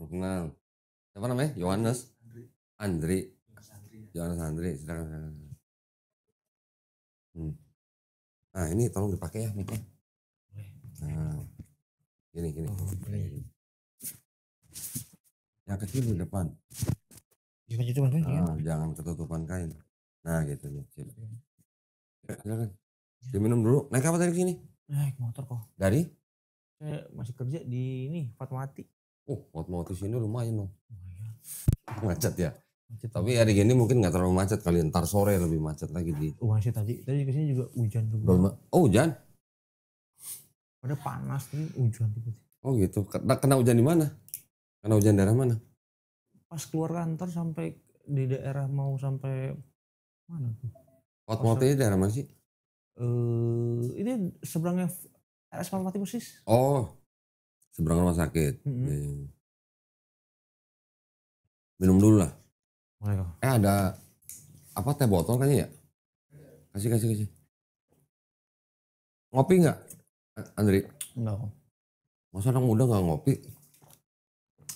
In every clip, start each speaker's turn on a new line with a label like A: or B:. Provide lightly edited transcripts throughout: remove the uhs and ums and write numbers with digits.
A: Kenal. Siapa namanya? Yohanes? Andri. Yohanes Andri. Silakan. Nah ini tolong dipakai ya mic-nya. Nah, gini. Yang kecil di depan. Jangan ketutupan kain. Nah gitu nih. Silakan. Diminum dulu. Naik apa tadi sini?
B: Naik motor kok.
A: Dari?
B: Saya masih kerja di ini Fatmawati.
A: Oh, Fatmawati sini lumayan dong. Macet ya.
B: Macet.
A: Tapi hari gini mungkin nggak terlalu macet kali. Ntar sore lebih macet lagi di.
B: Masih tadi kesini juga hujan juga.
A: Oh hujan?
B: Ada panas tapi hujan tiba-tiba.
A: Oh gitu. Kena hujan di mana? Kena hujan daerah mana?
B: Pas keluar kantor sampai di daerah mau sampai mana tuh?
A: Fatmawati daerah mana sih?
B: Ini seberangnya RS Fatmawati persis.
A: Oh, seberang rumah sakit. Minum dulu lah. Ada apa teh botol kayaknya ya? Kasih. Ngopi nggak, Andri?
B: Enggak.
A: Masa anak muda nggak ngopi?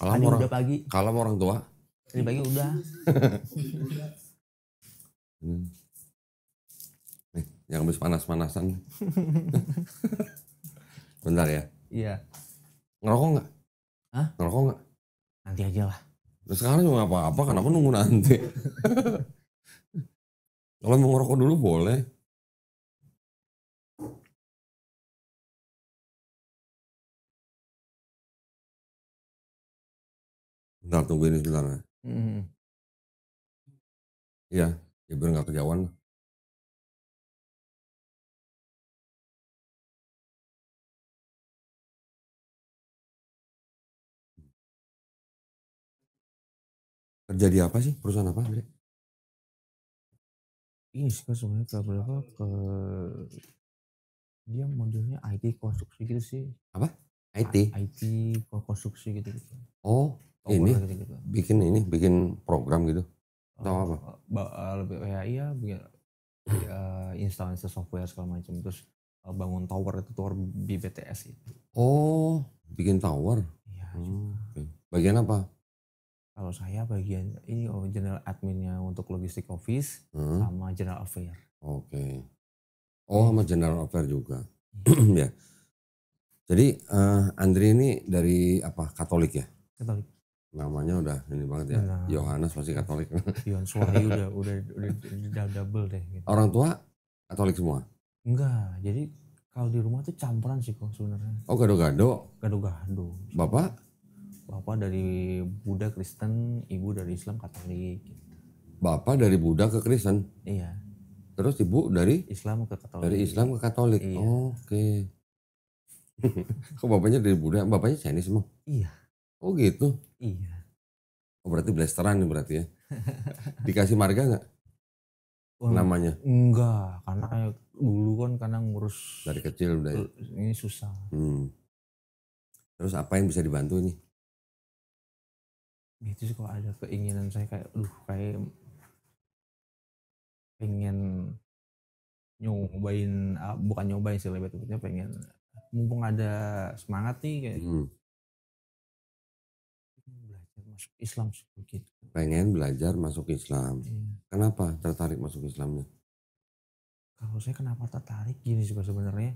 B: Udah pagi.
A: Kalau orang tua?
B: Tadi pagi udah.
A: Nih, yang habis panas-panasan. Bentar ya.
B: Iya.
A: Ngerokok nggak?
B: Hah?
A: Ngerokok nggak?
B: Nanti aja lah.
A: Terus sekarang juga nggak apa-apa, kenapa nunggu nanti? Kalau mau ngerokok dulu boleh. Bentar, tunggu ini sebentar. Iya, ya biar nggak kejauhan. Kerja di apa sih? Perusahaan apa, Andre?
B: Ini sih sebenarnya ke dia modelnya IT konstruksi gitu sih.
A: Apa? IT?
B: IT konstruksi gitu.
A: Oh, ini bikin program gitu. Atau apa?
B: Lebih kayak iya bikin instalasi software segala macam, terus bangun tower BBTS itu.
A: Oh, bikin tower.
B: Iya.
A: Okay. Bagian apa?
B: Kalau saya bagian ini general adminnya untuk logistik office sama general affair.
A: Oke. Oh, sama general affair juga. Ya. Jadi Andri ini dari apa? Katolik ya?
B: Katolik.
A: Namanya udah ini banget ya. Yohanes pasti Katolik.
B: Yohanes Wahyu udah double deh. Gitu.
A: Orang tua Katolik semua?
B: Enggak. Jadi kalau di rumah tuh campuran sih kok sebenarnya.
A: Oh, gado-gado.
B: Gado-gado. Bapak dari Buddha Kristen, ibu dari Islam Katolik.
A: Bapak dari Buddha ke Kristen?
B: Iya.
A: Terus ibu dari?
B: Islam ke Katolik.
A: Dari Islam ke Katolik? Iya. Oke. Kok bapaknya dari Buddha? Bapaknya Chinese emang?
B: Iya.
A: Oh gitu?
B: Iya.
A: Oh berarti blasteran nih berarti ya? Dikasih marga gak? Namanya?
B: Enggak, karena kayak dulu kan karena ngurus.
A: Dari kecil udah ya?
B: Ini susah.
A: Terus apa yang bisa dibantu nih?
B: Itu sih kalau ada keinginan saya kayak pengen nyobain, bukan nyobain sih lebih tepatnya pengen mumpung ada semangat nih kayak belajar masuk Islam gitu.
A: Pengen belajar masuk Islam. Kenapa tertarik masuk Islamnya?
B: Kalau saya kenapa tertarik gini sih sebenarnya,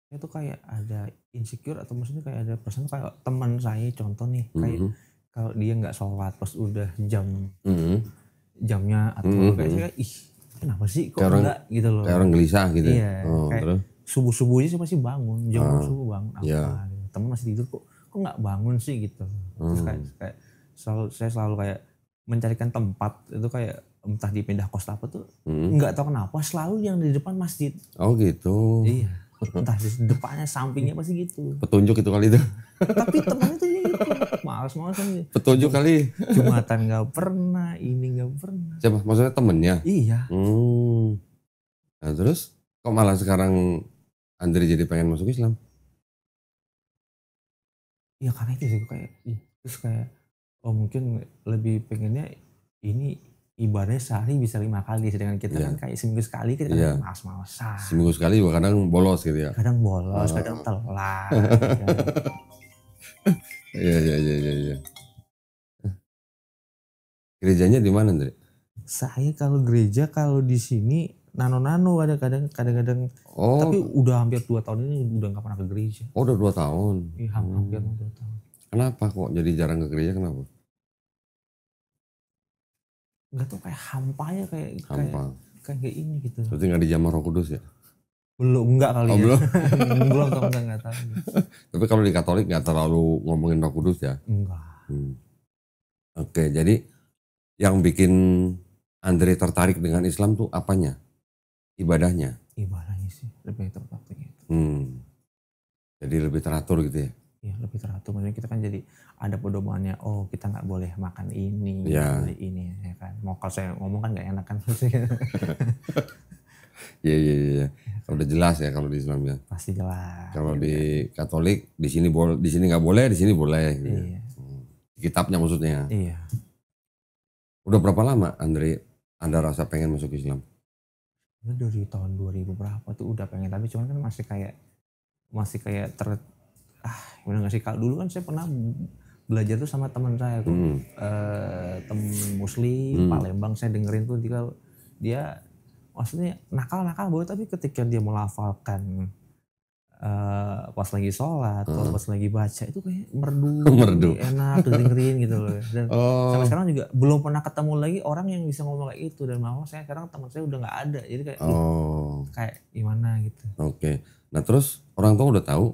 B: saya tuh kayak ada insecure atau maksudnya kayak ada perasaan kayak teman saya contoh nih kayak kalau dia nggak sholat pas udah jamnya atau kayak saya kenapa sih kok enggak gitu loh.
A: Kayak orang gelisah gitu.
B: Iya. Kayak subuh aja sih masih bangun jam subuh bangun apa gitu. Temen masih tidur kok nggak bangun sih gitu. Terus kayak saya selalu kayak mencarikan tempat itu kayak entah dipindah kos apa tuh nggak tahu kenapa selalu yang di depan masjid.
A: Oh gitu.
B: Iya. Entah di depannya sampingnya pasti gitu.
A: Petunjuk itu kali itu.
B: Tapi temen itu gitu. Males-malesan gitu.
A: Petunjuk kali.
B: Jumatan gak pernah, ini gak pernah.
A: Siapa? Maksudnya temennya?
B: Iya.
A: Nah terus kok malah sekarang Andri jadi pengen masuk Islam?
B: Ya karena itu sih kayak terus kayak mungkin lebih pengennya ini ibadahnya sehari bisa 5 kali, sedangkan kita kan kayak seminggu sekali kita kadang malas-malasan.
A: Seminggu sekali juga kadang bolos gitu ya?
B: Kadang bolos, kadang telat.
A: Iya, iya, iya, iya, iya. Gerejanya di mana, Andre?
B: Saya kalau gereja kalau di sini nano-nano kadang-kadang. Tapi
A: Oh,
B: udah hampir 2 tahun ini udah nggak pernah ke gereja.
A: oh udah 2 tahun.
B: Iya, hampir 2 tahun.
A: Kenapa kok jadi jarang ke gereja, kenapa?
B: Nggak tahu kayak hampa ya
A: Hampa.
B: kayak ini gitu.
A: Berarti nggak dijamah Roh Kudus ya?
B: Belum, enggak kali
A: Oh,
B: ya.
A: belum.
B: Belum atau enggak tahu.
A: Tapi kalau di Katolik nggak terlalu ngomongin Roh Kudus ya?
B: Enggak.
A: Oke, jadi yang bikin Andre tertarik dengan Islam tuh apanya? Ibadahnya?
B: Ibadahnya sih lebih tepat gitu.
A: Jadi lebih teratur gitu ya?
B: Iya, lebih teratur. Maksudnya kita kan jadi ada pedomannya. Oh, kita nggak boleh makan ini,
A: Ya.
B: boleh ini ya kan. Mau kalau saya ngomong kan nggak enak kan.
A: Iya, iya, iya. Udah jelas ya kalau di Islam ya.
B: Pasti jelas.
A: Kalau di Katolik di sini boleh, di sini nggak boleh, di sini boleh. Gitu.
B: Iya.
A: Kitabnya maksudnya.
B: Iya.
A: Udah berapa lama Andre Anda rasa pengen masuk Islam?
B: Dari tahun 2000 berapa tuh udah pengen, tapi cuman kan masih kayak udah nggak sih. Kalau dulu kan saya pernah belajar tuh sama teman saya tuh, temen Muslim Palembang. Saya dengerin tuh dia maksudnya nakal boleh, tapi ketika dia melafalkan pas lagi sholat atau pas lagi baca itu kayak merdu. Enak dengerin gitu loh. Dan sampai sekarang juga belum pernah ketemu lagi orang yang bisa ngomong kayak itu, dan malah saya sekarang teman saya udah nggak ada, jadi kayak kayak gimana gitu.
A: Oke. Nah terus orang tua udah tahu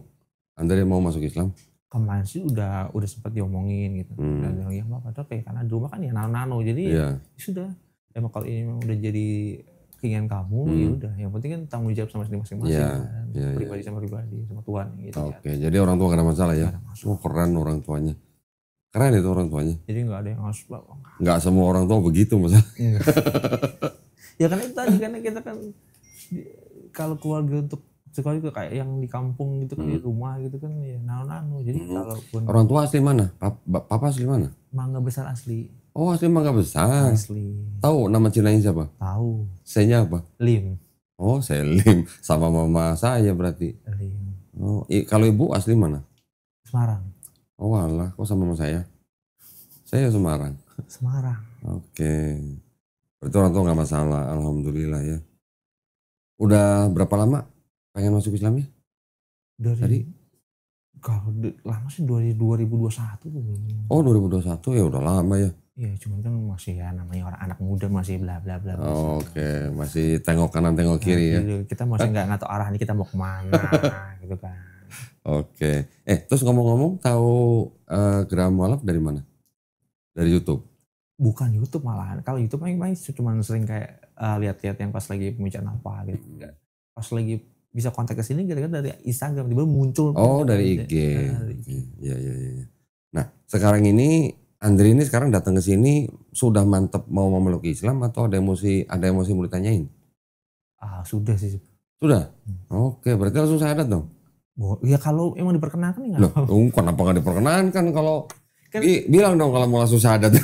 A: Andre mau masuk Islam?
B: Kemarin sih udah sempat diomongin gitu. Dan bilang ya padahal kayak karena di rumah kan ya nano-nano, jadi ya sudah. Emang kalau ini memang udah jadi keinginan kamu, ya udah. Yang penting kan tanggung jawab sama sendiri masing-masing kan. Pribadi sama pribadi, sama Tuhan gitu.
A: Oke, jadi orang tua gak ada masalah ya? Oh keren orang tuanya. Keren itu orang tuanya.
B: Jadi gak ada yang harus
A: nggak semua orang tua begitu masalah.
B: Ya karena itu tadi, karena kita kan kalau keluarga untuk sekolah juga kayak yang di kampung gitu kan, di rumah gitu kan ya nano-nano. Jadi kalaupun
A: orang tua asli mana? Papa asli mana?
B: Mangga Besar asli.
A: Oh asli Mangga Besar.
B: Asli.
A: Tahu nama Cinanya siapa?
B: Tahu.
A: Saya apa?
B: Lim.
A: Oh Selim, sama mama saya berarti.
B: Lim.
A: Oh kalau ibu asli mana?
B: Semarang.
A: Oh alah, kok sama saya? Saya Semarang.
B: Semarang.
A: Oke. Berarti orang tua nggak masalah, alhamdulillah ya. Udah berapa lama pengen masuk Islam ya?
B: Tadi? Kalau lama sih 2021 tuh.
A: Oh 2021 ya udah lama ya.
B: Iya, cuman kan masih ya namanya orang anak muda masih bla bla bla.
A: Oke, masih tengok kanan tengok kiri ya.
B: Kita masih nggak tahu arah ini kita mau kemana gitu kan.
A: Oke. Terus ngomong-ngomong tahu Graham Mualaf dari mana? Dari YouTube?
B: Bukan YouTube malahan. Kalau YouTube main cuma sering kayak lihat-lihat yang pas lagi pembicaraan apa gitu. Pas lagi bisa kontak ke sini gara-gara dari Instagram tiba-tiba muncul.
A: Oh dari IG. Iya. Nah sekarang ini Andre ini sekarang datang ke sini sudah mantep mau memeluk Islam atau ada emosi mau ditanyain?
B: Sudah sih.
A: Sudah? Oke, berarti langsung syahadat dong?
B: Ya kalau emang diperkenankan ya
A: nggak. Loh, kenapa nggak diperkenankan kalau kan, bilang dong kalau mau langsung syahadat.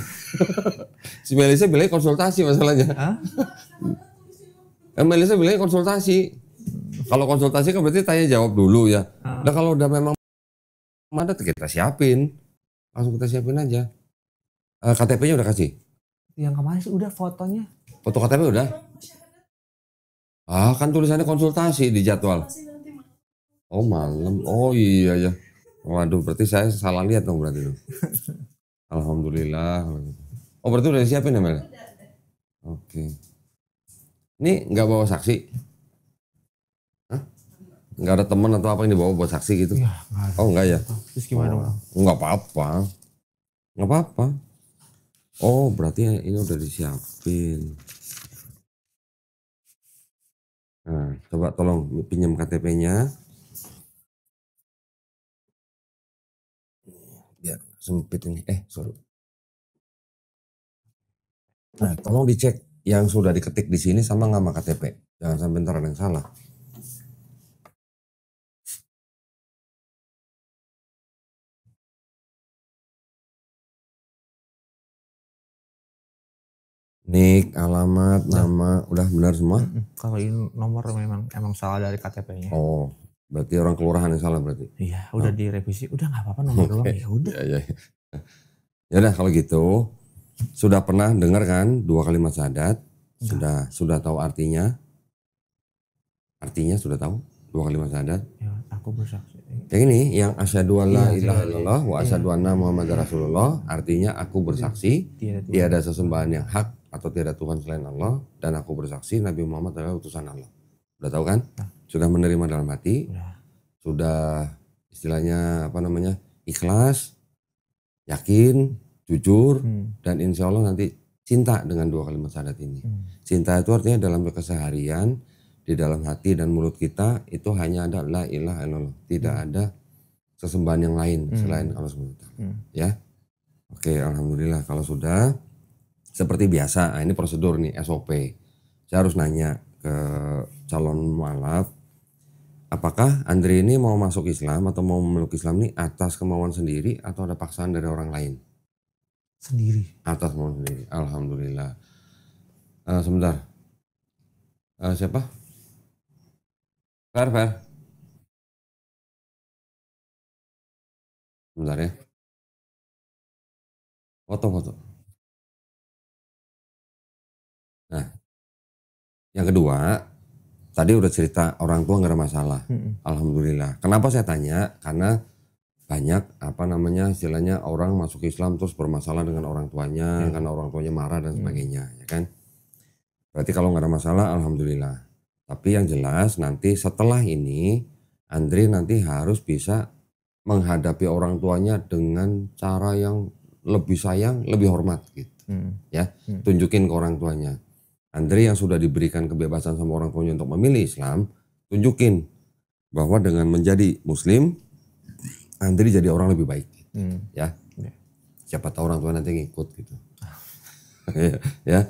A: Si Melisa bilangnya konsultasi masalahnya. Melisa bilangnya konsultasi. Kalau konsultasi kan berarti tanya jawab dulu ya. Nah kalau udah memang ada kita siapin. Langsung kita siapin aja. KTP-nya udah kasih?
B: Yang kemarin sih udah fotonya.
A: Foto KTP udah? Kan tulisannya konsultasi di jadwal. Oh malam. Oh iya ya. Waduh berarti saya salah lihat dong berarti. Alhamdulillah. Oh berarti udah disiapin ya Mel? Oke. Ini nggak bawa saksi? Hah? Nggak ada teman atau apa yang dibawa buat saksi gitu?
B: Ya,
A: oh enggak ya?
B: Terus gimana dong?
A: Nggak apa-apa. Nggak apa-apa. Oh berarti ini udah disiapin. Nah coba tolong pinjam KTP-nya. Biar sempit ini. Sorry. Nah tolong dicek yang sudah diketik di sini sama nama KTP. Jangan sampai ntar ada yang salah. Nik, alamat, nama, udah benar semua?
B: Kalau ini nomor emang salah dari KTP-nya.
A: Oh, Berarti orang kelurahan yang salah berarti.
B: Iya, udah direvisi, udah nggak apa-apa nomor doang ya udah.
A: Ya. Ya udah kalau gitu, sudah pernah dengar kan 2 kalimat syahadat? Sudah tahu artinya? Artinya sudah tahu 2 kalimat syahadat?
B: Ya, aku bersaksi.
A: Yang ini, yang asyhadu an la ilaha illallah wa asyhadu anna muhammadar rasulullah, artinya aku bersaksi tiada sesembahan yang hak atau tiada Tuhan selain Allah, dan aku bersaksi Nabi Muhammad adalah utusan Allah. Udah tahu kan? Sudah menerima dalam hati? Sudah istilahnya ikhlas, yakin, jujur, dan insya Allah nanti cinta dengan 2 kalimat syahadat ini. Cinta itu artinya dalam keseharian, di dalam hati dan mulut kita itu hanya ada la ilaha illallah, tidak ada sesembahan yang lain selain Allah SWT. Ya, oke, alhamdulillah. Kalau sudah seperti biasa, ini prosedur nih, SOP. Saya harus nanya ke calon mualaf, apakah Andre ini mau masuk Islam atau mau memeluk Islam ini atas kemauan sendiri atau ada paksaan dari orang lain?
B: Sendiri.
A: Atas kemauan sendiri. Alhamdulillah. Sebentar. Siapa? Fer. Sebentar ya. Foto. Nah, yang kedua, tadi udah cerita orang tua nggak ada masalah. Alhamdulillah. Kenapa saya tanya? Karena banyak istilahnya orang masuk Islam terus bermasalah dengan orang tuanya, karena orang tuanya marah dan sebagainya, ya kan? Berarti kalau nggak ada masalah, alhamdulillah. Tapi yang jelas nanti setelah ini, Andre nanti harus bisa menghadapi orang tuanya dengan cara yang lebih sayang, lebih hormat gitu. Ya, tunjukin ke orang tuanya. Andre yang sudah diberikan kebebasan sama orang tuanya untuk memilih Islam, tunjukin bahwa dengan menjadi Muslim, Andre jadi orang lebih baik. Ya, siapa tahu orang tua nanti ngikut gitu. Ya.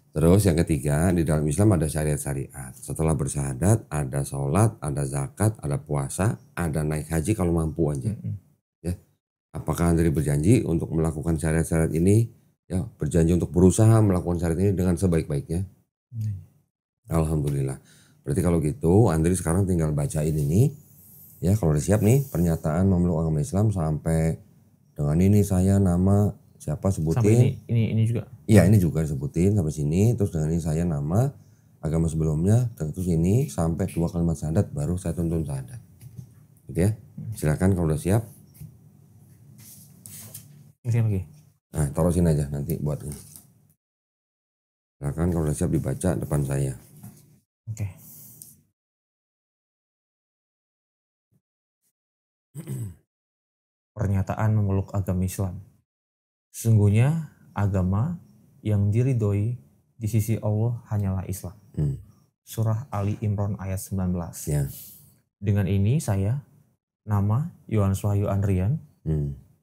A: Terus yang ketiga, di dalam Islam ada syariat-syariat. Setelah bersyahadat, ada sholat, ada zakat, ada puasa, ada naik haji kalau mampu aja. Ya, apakah Andre berjanji untuk melakukan syariat-syariat ini? Ya, berjanji untuk berusaha melakukan syariat ini dengan sebaik-baiknya. Alhamdulillah. Berarti kalau gitu, Andre sekarang tinggal bacain ini. Ya, kalau udah siap nih, pernyataan memeluk agama Islam sampai dengan ini saya nama siapa sebutin.
B: Sampai ini juga.
A: Iya, ini juga disebutin sampai sini. Terus dengan ini saya nama agama sebelumnya. Terus ini sampai 2 kalimat syahadat baru saya tuntun syahadat. Gitu ya. Silakan kalau udah siap.
B: Siap lagi.
A: Nah, taruh sini aja nanti buat ini. Silakan kalau udah siap dibaca depan saya.
B: Oke. Pernyataan memeluk agama Islam. Sesungguhnya agama yang diridhoi di sisi Allah hanyalah Islam. Surah Ali Imran ayat 19.
A: Ya.
B: Dengan ini saya, nama Yohanes Wahyu Andrian,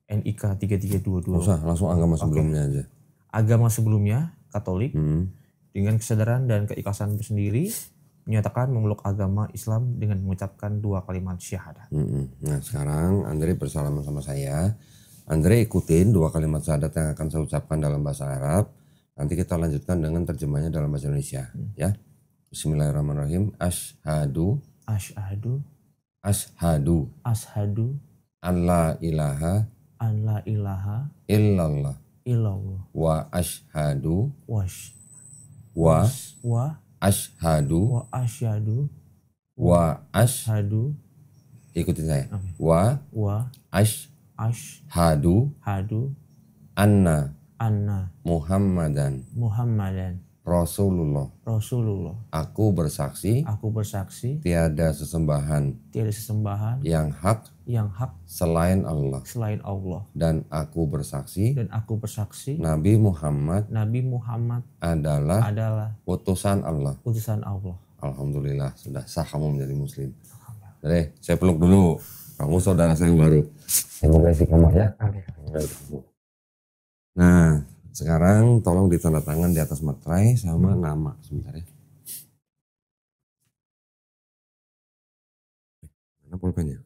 B: NIK 3322.
A: Usah, langsung agama sebelumnya aja.
B: Agama sebelumnya Katolik, dengan kesadaran dan keikhlasan sendiri menyatakan memeluk agama Islam dengan mengucapkan 2 kalimat syahadat.
A: Nah sekarang Andre bersalaman sama saya. Andre ikutin 2 kalimat syahadat yang akan saya ucapkan dalam bahasa Arab. Nanti kita lanjutkan dengan terjemahnya dalam bahasa Indonesia. Ya. Bismillahirrahmanirrahim. Ashhadu an la ilaha illallah wa ashhadu ikutin saya. Wa ashhadu anna Muhammadan Rasulullah. Aku bersaksi tiada sesembahan yang hak selain Allah. Dan aku bersaksi Nabi Muhammad adalah utusan Allah. Alhamdulillah sudah sah kamu menjadi Muslim. Jadi saya peluk dulu. Kamu saudara saya yang baru. Terima kasih kamu ya. Nah, sekarang tolong ditanda tangan di atas materai sama nama sebentar ya. Mana pulpennya?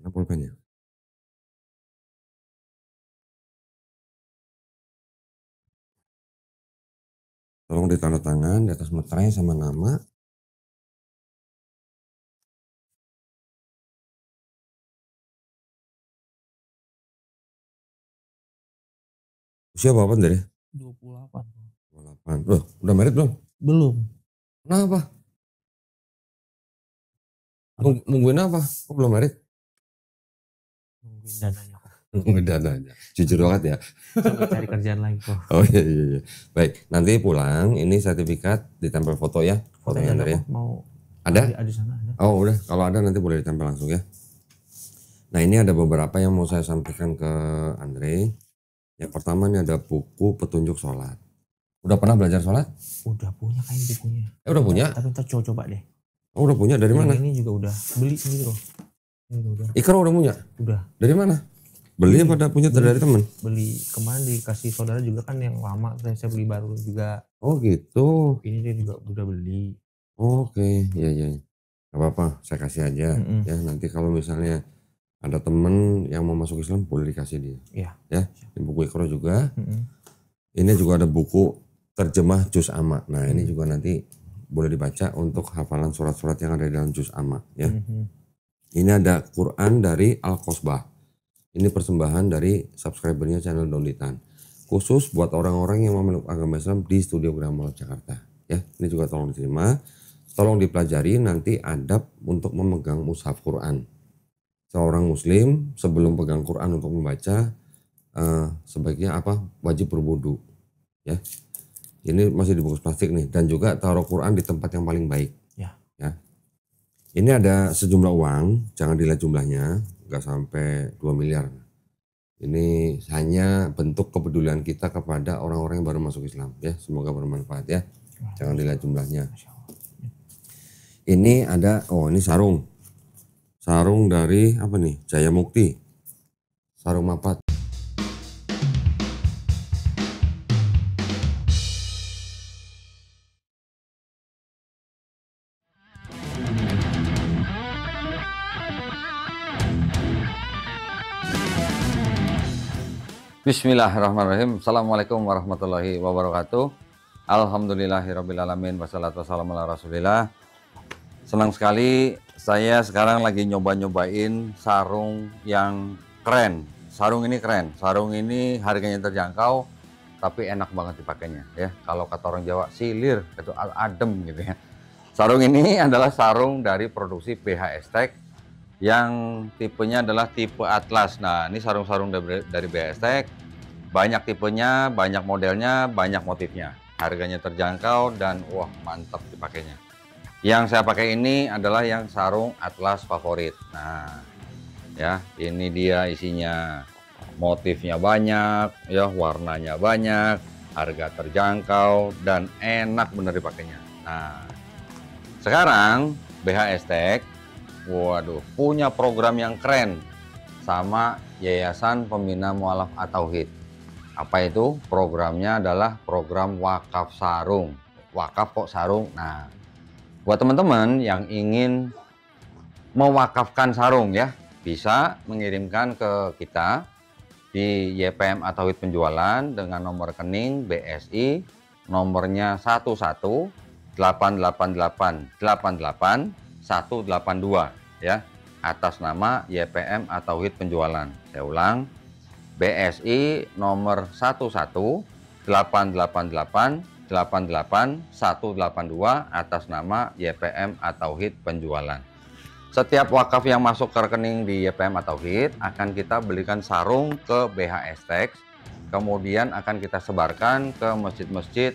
A: Mana pulpennya? Tolong ditanda tangan di atas materai sama nama. Usia Bapak dari?
B: 28.
A: 28. Loh, udah married belum?
B: Belum.
A: Kenapa? Nungguin apa? Kok belum married?
B: Nungguin dananya.
A: Nungguin dananya. Jujur banget ya.
B: Coba cari kerjaan lagi kok.
A: Oh iya. Baik, nanti pulang ini sertifikat ditempel foto ya. Fotonya Andre ya.
B: Mau
A: ada?
B: Ada di sana ada.
A: Oh udah, kalau ada nanti boleh ditempel langsung ya. Nah ini ada beberapa yang mau saya sampaikan ke Andre. Yang pertama ini ada buku petunjuk sholat. Udah pernah belajar sholat?
B: Udah punya kayak bukunya.
A: Udah punya?
B: Tapi ntar coba deh.
A: Oh udah punya dari mana?
B: Ini juga udah beli sendiri loh.
A: Ikrar udah punya?
B: Udah.
A: Dari mana? Beli apa punya dari teman?
B: Beli kemarin dikasih saudara juga kan yang lama, saya beli baru juga.
A: Oh gitu.
B: Ini dia juga udah beli.
A: Oke, iya. Gak apa-apa, saya kasih aja. Ya nanti kalau misalnya ada temen yang mau masuk Islam boleh dikasih dia.
B: Iya.
A: Ya, di buku Iqra juga. Ini juga ada buku terjemah Juz Amma. Nah ini juga nanti boleh dibaca untuk hafalan surat-surat yang ada di dalam Juz Amma. Ya. Ini ada Quran dari Al-Qasbah. Ini persembahan dari subscribernya channel Donitan. Khusus buat orang-orang yang memeluk agama Islam di Studio Grammar Jakarta. Ya, ini juga tolong diterima. Tolong dipelajari nanti adab untuk memegang mushaf Quran. Seorang muslim sebelum pegang Quran untuk membaca sebaiknya wajib berwudu. Ya. Ini masih dibungkus plastik nih dan juga taruh Quran di tempat yang paling baik. Ya. Ini ada sejumlah uang, jangan dilihat jumlahnya, nggak sampai 2 miliar. Ini hanya bentuk kepedulian kita kepada orang-orang yang baru masuk Islam ya. Semoga bermanfaat ya. Jangan dilihat jumlahnya. Ini ada ini sarung. Sarung dari apa nih? Jaya Mukti. Sarung mapat. Bismillahirrahmanirrahim. Assalamualaikum warahmatullahi wabarakatuh. Alhamdulillahirrabbilalamin. Wassalatu wassalamu ala rasulillah. Senang sekali saya sekarang lagi nyoba-nyobain sarung yang keren. Sarung ini keren. Sarung ini harganya terjangkau tapi enak banget dipakainya ya. Kalau kata orang Jawa silir, itu adem gitu ya. Sarung ini adalah sarung dari produksi BH Estek yang tipenya adalah tipe Atlas. Nah, ini sarung-sarung dari BH Estek. Banyak tipenya, banyak modelnya, banyak motifnya. Harganya terjangkau dan wah mantap dipakainya. Yang saya pakai ini adalah yang sarung Atlas favorit. Nah, ya ini dia isinya. Motifnya banyak, ya warnanya banyak, harga terjangkau dan enak bener dipakainya. Nah, sekarang BH Estek, waduh, punya program yang keren sama Yayasan Pembina Mu'alaf At-Tauhid. Apa itu? Programnya adalah program wakaf sarung. Wakaf kok sarung? Nah, buat teman-teman yang ingin mewakafkan sarung ya, bisa mengirimkan ke kita di YPM At-Tauhid Penjualan dengan nomor rekening BSI nomornya 118888182 ya, atas nama YPM At-Tauhid Penjualan. Saya ulang, BSI nomor 118888182 atas nama YPM At-Tauhid Penjualan. Setiap wakaf yang masuk ke rekening di YPM At-Tauhid akan kita belikan sarung ke BH Estek, kemudian akan kita sebarkan ke masjid-masjid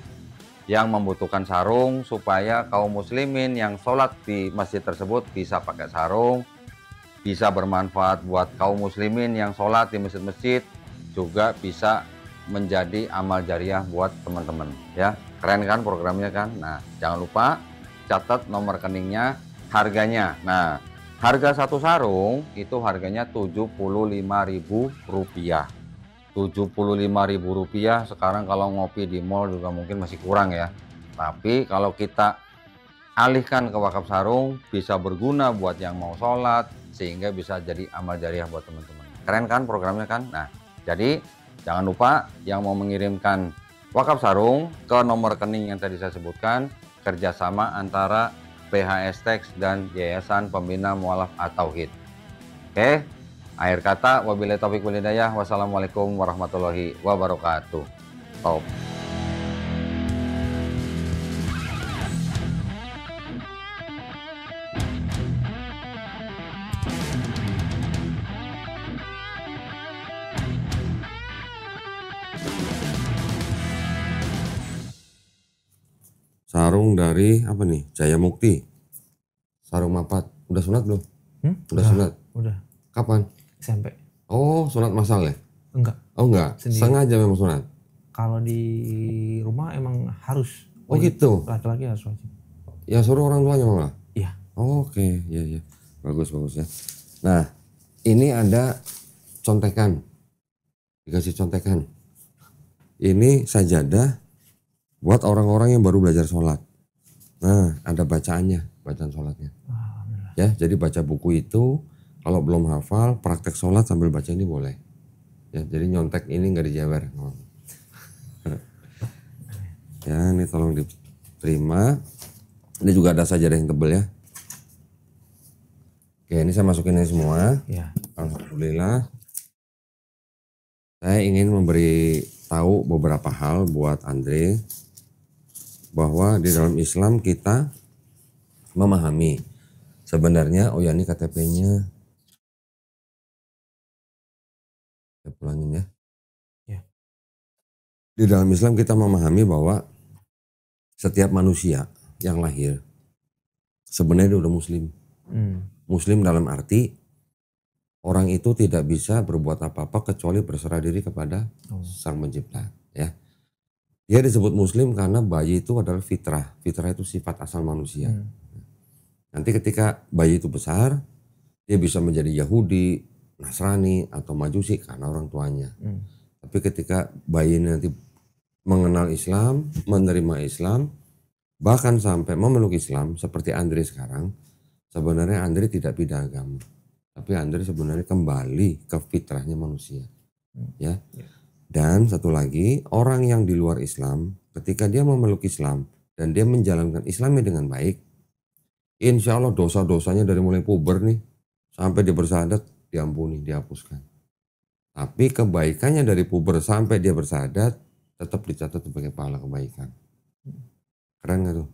A: yang membutuhkan sarung supaya kaum muslimin yang sholat di masjid tersebut bisa pakai sarung, bisa bermanfaat buat kaum muslimin yang sholat di masjid-masjid, juga bisa menjadi amal jariah buat teman-teman ya. Keren kan programnya kan? Nah, jangan lupa catat nomor rekeningnya, harganya. Nah, harga satu sarung itu harganya Rp75.000. Rp75.000 sekarang kalau ngopi di mall juga mungkin masih kurang ya. Tapi kalau kita
C: alihkan ke wakaf sarung, bisa berguna buat yang mau sholat, sehingga bisa jadi amal jariah buat teman-teman. Keren kan programnya kan? Nah, jadi jangan lupa yang mau mengirimkan wakaf sarung ke nomor rekening yang tadi saya sebutkan, kerjasama antara PHS Tax dan Yayasan Pembina Mualaf At-Tauhid. Oke, akhir kata, wabillahi taufiq wal hidayah, wassalamualaikum warahmatullahi wabarakatuh. Top.
A: Sarung dari apa nih? Jaya Mukti. Sarung mapat. Udah sunat belum? Udah sunat?
B: Udah.
A: Kapan?
B: SMP.
A: Oh, sunat masal ya?
B: Enggak.
A: Oh enggak?
B: Sendiri.
A: Sengaja memang sunat?
B: Kalau di rumah emang harus.
A: Oh gitu?
B: Laki-laki harus wajib.
A: Ya suruh orang tuanya malah?
B: Iya.
A: Oh, oke, iya. Bagus ya. Nah, ini ada contekan. Dikasih contekan. Ini sajadah buat orang-orang yang baru belajar sholat. Nah, ada bacaan sholatnya. Ya, jadi baca buku itu, kalau belum hafal, praktek sholat sambil baca ini boleh. Ya, jadi nyontek ini nggak dijewer. Ya, ini tolong diterima. Ini juga ada sajadah yang tebel ya. Oke, ini saya masukin ini semua.
B: Ya.
A: Alhamdulillah. Saya ingin memberi tahu beberapa hal buat Andre. Bahwa di dalam Islam kita memahami sebenarnya, oh ya ini KTP-nya. Saya pulangin ya.
B: Ya.
A: Di dalam Islam kita memahami bahwa setiap manusia yang lahir sebenarnya udah muslim. Muslim dalam arti orang itu tidak bisa berbuat apa-apa kecuali berserah diri kepada Sang Pencipta, ya. Dia disebut muslim karena bayi itu adalah fitrah. Fitrah itu sifat asal manusia. Nanti ketika bayi itu besar, dia bisa menjadi Yahudi, Nasrani, atau Majusi karena orang tuanya. Tapi ketika bayi nanti mengenal Islam, menerima Islam, bahkan sampai memeluk Islam seperti Andre sekarang, sebenarnya Andre tidak pindah agama. Tapi Andre sebenarnya kembali ke fitrahnya manusia. Ya. Dan satu lagi, orang yang di luar Islam, ketika dia memeluk Islam dan dia menjalankan Islamnya dengan baik, insya Allah dosa-dosanya dari mulai puber nih, sampai dia bersahadat, diampuni, dihapuskan. Tapi kebaikannya dari puber sampai dia bersahadat, tetap dicatat sebagai pahala kebaikan. Keren gak tuh?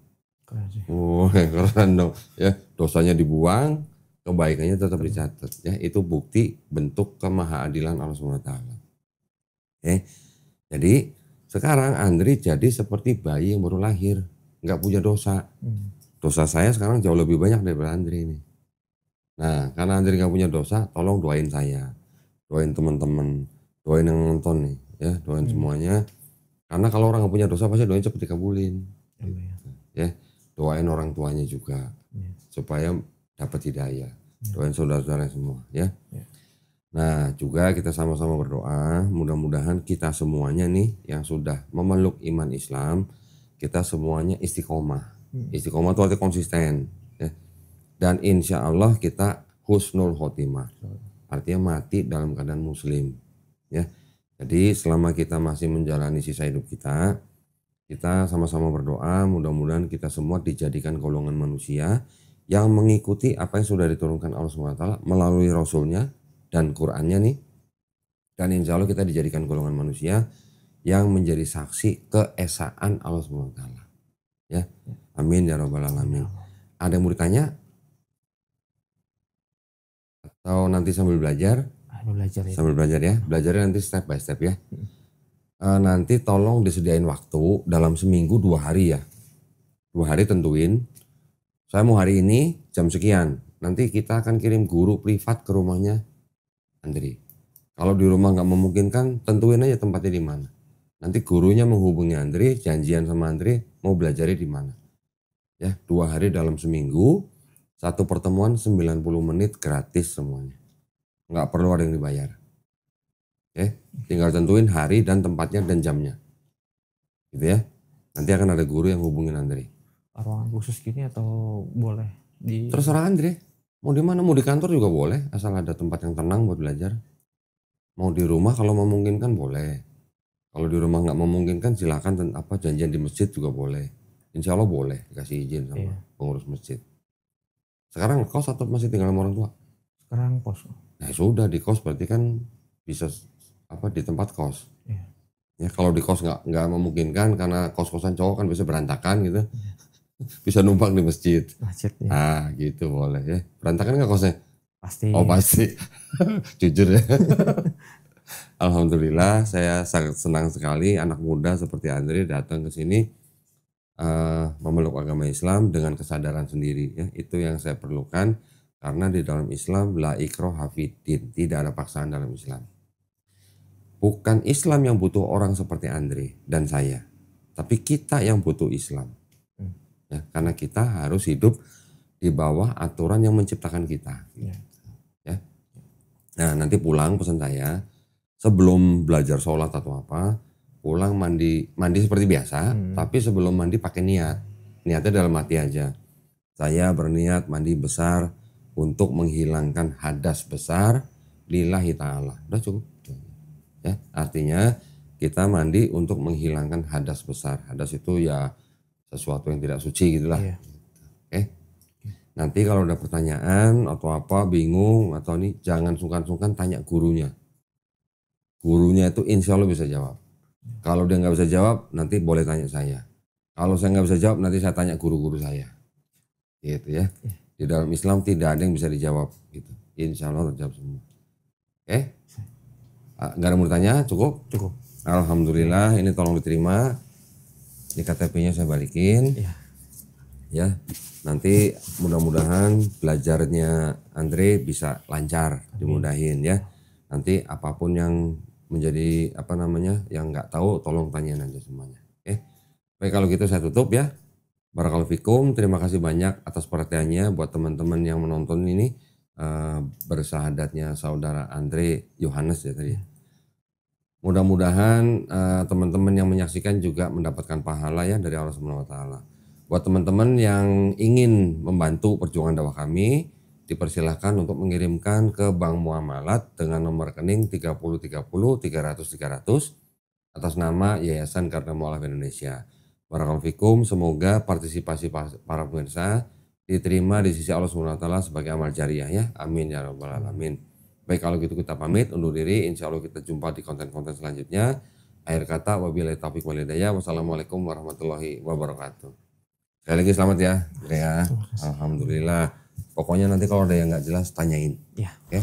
B: Keren sih.
A: Oh, keren dong. Ya, dosanya dibuang, kebaikannya tetap dicatat. Ya, itu bukti bentuk kemahaadilan Allah SWT. Jadi sekarang Andri jadi seperti bayi yang baru lahir, nggak punya dosa. Dosa saya sekarang jauh lebih banyak daripada Andri ini. Nah, karena Andri nggak punya dosa, tolong doain saya, doain teman-teman, doain yang nonton nih, ya, doain semuanya. Karena kalau orang nggak punya dosa pasti doain cepat dikabulin. Ya, doain orang tuanya juga supaya dapat hidayah. Doain saudara-saudara semua, ya. Nah, juga kita sama-sama berdoa, mudah-mudahan kita semuanya nih yang sudah memeluk iman Islam, kita semuanya istiqomah. Istiqomah itu artinya konsisten. Ya. Dan insya Allah kita husnul khotimah. Artinya mati dalam keadaan muslim. Ya. Jadi selama kita masih menjalani sisa hidup kita sama-sama berdoa, mudah-mudahan kita semua dijadikan golongan manusia yang mengikuti apa yang sudah diturunkan Allah SWT melalui Rasulnya dan Qur'annya nih. Dan insya Allah kita dijadikan golongan manusia yang menjadi saksi keesaan Allah SWT. Ya, amin ya rabbal alamin. Ada yang mau ditanya? Atau nanti sambil belajar? Sambil belajar ya. Belajarnya nanti step by step ya. Nanti tolong disediain waktu dalam seminggu 2 hari ya. 2 hari tentuin. Saya mau hari ini jam sekian. Nanti kita akan kirim guru privat ke rumahnya Andri. Kalau di rumah nggak memungkinkan, tentuin aja tempatnya di mana. Nanti gurunya menghubungi Andri, janjian sama Andri mau belajarnya di mana. Ya, 2 hari dalam seminggu, 1 pertemuan 90 menit gratis semuanya. Nggak perlu ada yang dibayar. Oke, tinggal tentuin hari dan tempatnya dan jamnya. Gitu ya. Nanti akan ada guru yang hubungin Andri.
B: ruangan khusus gini atau boleh di?
A: Terserah Andre. Mau di mana? Mau di kantor juga boleh, asal ada tempat yang tenang buat belajar. Mau di rumah kalau memungkinkan boleh. Kalau di rumah nggak memungkinkan silakan janjian di masjid juga boleh. Insya Allah boleh dikasih izin sama pengurus masjid. Sekarang kos atau masih tinggal sama orang tua?
B: Sekarang kos.
A: Nah sudah di kos berarti kan bisa di tempat kos. Iya. Ya kalau di kos nggak memungkinkan karena kos-kosan cowok kan bisa berantakan gitu. Iya. Bisa numpang di masjid.
B: Masjid ya.
A: Ah gitu boleh ya. Berantakan nggak kosnya?
B: Pasti.
A: Oh pasti. Jujur ya. Alhamdulillah saya sangat senang sekali anak muda seperti Andre datang ke sini memeluk agama Islam dengan kesadaran sendiri ya. Itu yang saya perlukan karena di dalam Islam la ikraha fiddin, tidak ada paksaan dalam Islam. Bukan Islam yang butuh orang seperti Andre dan saya, tapi kita yang butuh Islam. Ya, karena kita harus hidup di bawah aturan yang menciptakan kita. Ya. Nah nanti pulang pesan saya sebelum belajar sholat atau apa, pulang mandi seperti biasa, tapi sebelum mandi pakai niatnya dalam hati aja. Saya berniat mandi besar untuk menghilangkan hadas besar lillahi ta'ala. Udah cukup. Ya, artinya kita mandi untuk menghilangkan hadas besar. Hadas itu ya sesuatu yang tidak suci gitulah. Iya. Oke. Nanti kalau ada pertanyaan atau apa bingung atau ini jangan sungkan-sungkan tanya gurunya. Gurunya itu insya Allah bisa jawab. Kalau dia nggak bisa jawab nanti boleh tanya saya. Kalau saya nggak bisa jawab nanti saya tanya guru-guru saya. Gitu ya. Di dalam Islam tidak ada yang bisa dijawab gitu. Insya Allah terjawab semua. Oke. Gak ada mau tanya, cukup?
B: Cukup.
A: Alhamdulillah, ini tolong diterima. Ini KTP-nya saya balikin. Ya, nanti mudah-mudahan belajarnya Andre bisa lancar, dimudahin ya. Nanti apapun yang menjadi yang nggak tahu, tolong tanyain aja semuanya. Oke. Baik kalau gitu saya tutup ya. Barakallahu fikum, terima kasih banyak atas perhatiannya buat teman-teman yang menonton ini. Bersahadatnya saudara Andre Yohanes ya tadi. Mudah-mudahan teman-teman yang menyaksikan juga mendapatkan pahala ya dari Allah Subhanahu wa taala. Buat teman-teman yang ingin membantu perjuangan dakwah kami, dipersilahkan untuk mengirimkan ke Bank Muamalat dengan nomor rekening 3030 300 300 atas nama Yayasan Karena Mualaf Indonesia. Barakallahu fikum, semoga partisipasi para pemirsa diterima di sisi Allah Subhanahu wa taala sebagai amal jariah ya. Amin ya rabbal alamin. Baik kalau gitu kita pamit undur diri, insya Allah kita jumpa di konten-konten selanjutnya. Akhir kata wabillahi taufiq wal hidayah. Wassalamualaikum warahmatullahi wabarakatuh. Sekali lagi selamat ya, Andrea. Alhamdulillah. Pokoknya nanti kalau ada yang nggak jelas tanyain. Ya. Oke.